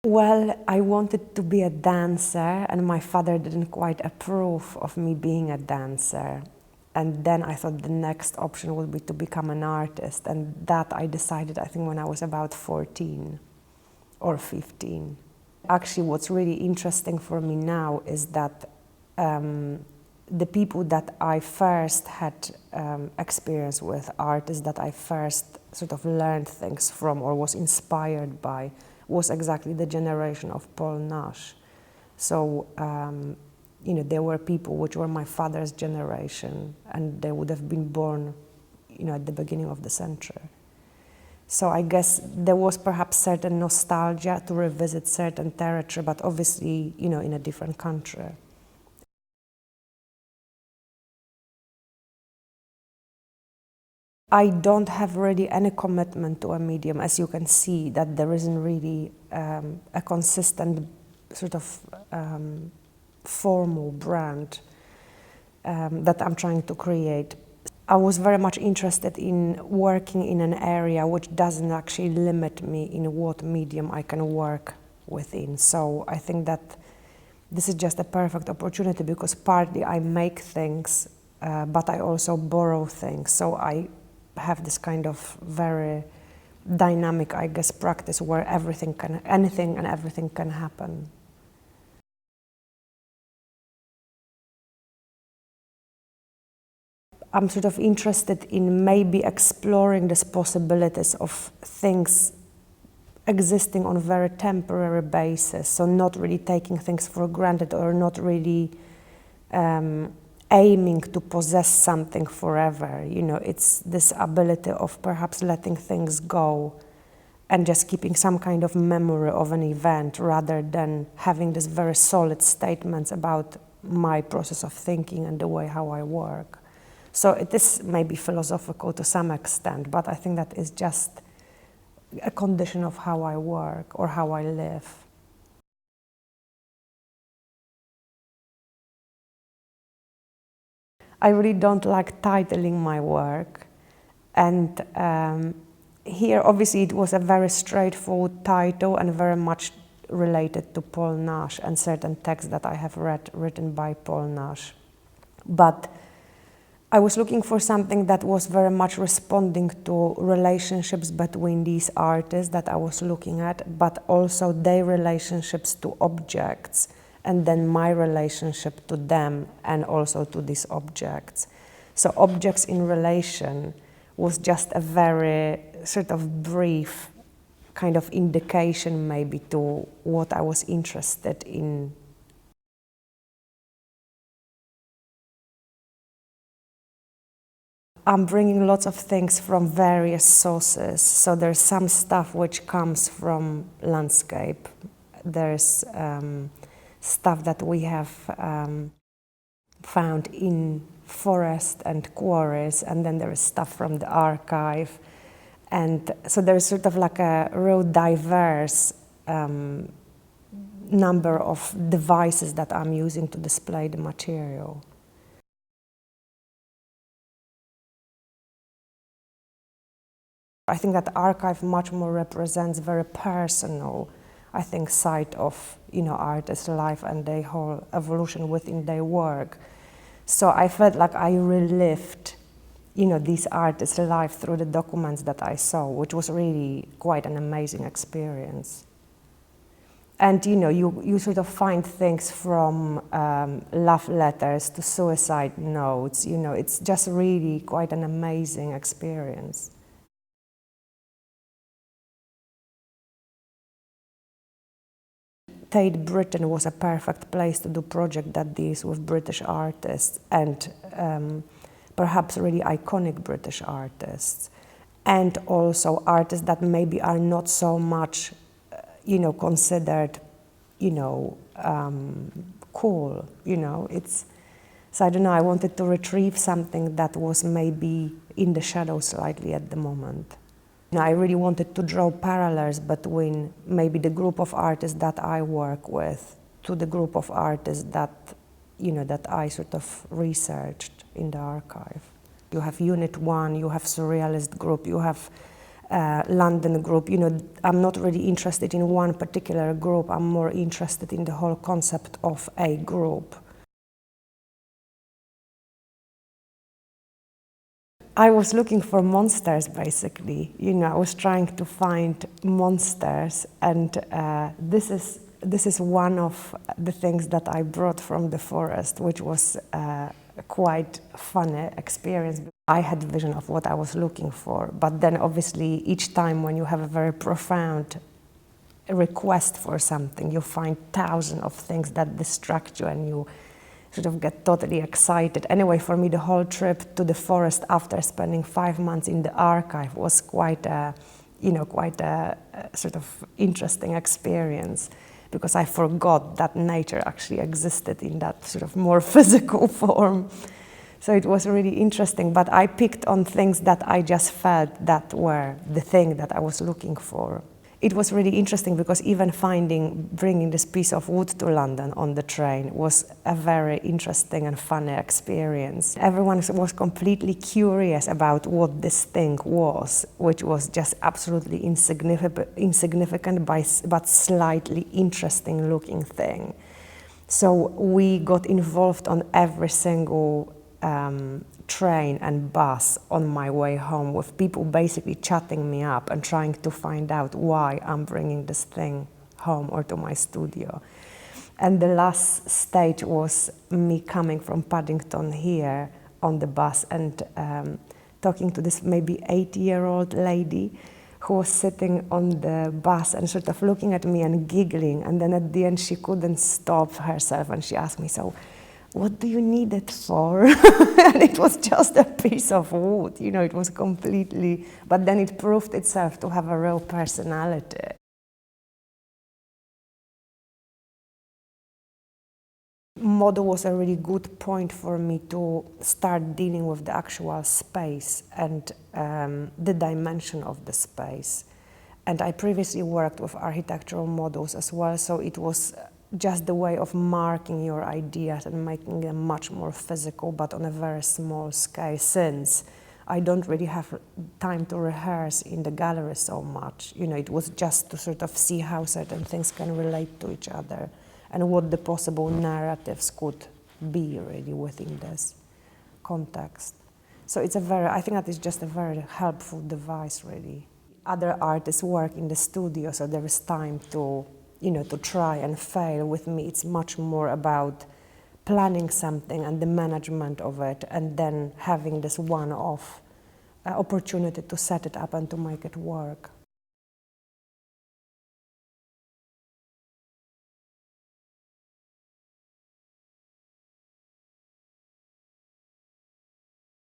Well, I wanted to be a dancer, and my father didn't quite approve of me being a dancer. And then I thought the next option would be to become an artist, and that I decided, I think, when I was about 14 or 15. Actually, what's really interesting for me now is that the people that I first had experience with, artists that I first sort of learned things from or was inspired by, was exactly the generation of Paul Nash. So, there were people which were my father's generation, and they would have been born, at the beginning of the century. So I guess there was perhaps certain nostalgia to revisit certain territory, but obviously, in a different country. I don't have really any commitment to a medium, as you can see, that there isn't really a consistent sort of formal brand that I'm trying to create. I was very much interested in working in an area which doesn't actually limit me in what medium I can work within. So I think that this is just a perfect opportunity, because partly I make things, but I also borrow things. So I have this kind of very dynamic, I guess, practice where anything and everything can happen. I'm sort of interested in maybe exploring these possibilities of things existing on a very temporary basis, so not really taking things for granted or not really aiming to possess something forever. It's this ability of perhaps letting things go and just keeping some kind of memory of an event rather than having these very solid statements about my process of thinking and the way how I work. So it is maybe philosophical to some extent, but I think that is just a condition of how I work or how I live. I really don't like titling my work, and here obviously it was a very straightforward title and very much related to Paul Nash and certain texts that I have written by Paul Nash. But I was looking for something that was very much responding to relationships between these artists that I was looking at, but also their relationships to objects, and then my relationship to them and also to these objects. So objects in relation was just a very sort of brief kind of indication maybe to what I was interested in. I'm bringing lots of things from various sources. So there's some stuff which comes from landscape. There's stuff that we have found in forest and quarries, and then there is stuff from the archive. And so there's sort of like a real diverse number of devices that I'm using to display the material. I think that archive much more represents very personal, I think, side of artists' life and their whole evolution within their work. So I felt like I relived, these artists' life through the documents that I saw, which was really quite an amazing experience. And you sort of find things from love letters to suicide notes. It's just really quite an amazing experience. Tate Britain was a perfect place to do a project that deals with British artists and perhaps really iconic British artists, and also artists that maybe are not so much, considered, cool. So I don't know. I wanted to retrieve something that was maybe in the shadows slightly at the moment. I really wanted to draw parallels between maybe the group of artists that I work with to the group of artists that, that I sort of researched in the archive. You have Unit 1, you have Surrealist group, you have London group, I'm not really interested in one particular group, I'm more interested in the whole concept of a group. I was looking for monsters, basically. I was trying to find monsters, and this is one of the things that I brought from the forest, which was a quite funny experience. I had a vision of what I was looking for, but then obviously each time when you have a very profound request for something, you find thousands of things that distract you and you sort of get totally excited. Anyway, for me, the whole trip to the forest after spending 5 months in the archive was quite a sort of interesting experience, because I forgot that nature actually existed in that sort of more physical form. So it was really interesting, but I picked on things that I just felt that were the thing that I was looking for. It was really interesting because even bringing this piece of wood to London on the train was a very interesting and funny experience. Everyone was completely curious about what this thing was, which was just absolutely insignificant but slightly interesting looking thing. So we got involved on every single train and bus on my way home, with people basically chatting me up and trying to find out why I'm bringing this thing home or to my studio. And the last stage was me coming from Paddington here on the bus and talking to this maybe 80-year-old lady who was sitting on the bus and sort of looking at me and giggling, and then at the end she couldn't stop herself and she asked me, "So what do you need it for?" And it was just a piece of wood, it was completely, but then it proved itself to have a real personality. Model was a really good point for me to start dealing with the actual space and the dimension of the space. And I previously worked with architectural models as well, so it was just the way of marking your ideas and making them much more physical, but on a very small scale, since I don't really have time to rehearse in the gallery so much. It was just to sort of see how certain things can relate to each other and what the possible narratives could be really within this context. So I think that is just a very helpful device, really. Other artists work in the studio, so there is time to try and fail. With me, it's much more about planning something and the management of it, and then having this one-off opportunity to set it up and to make it work.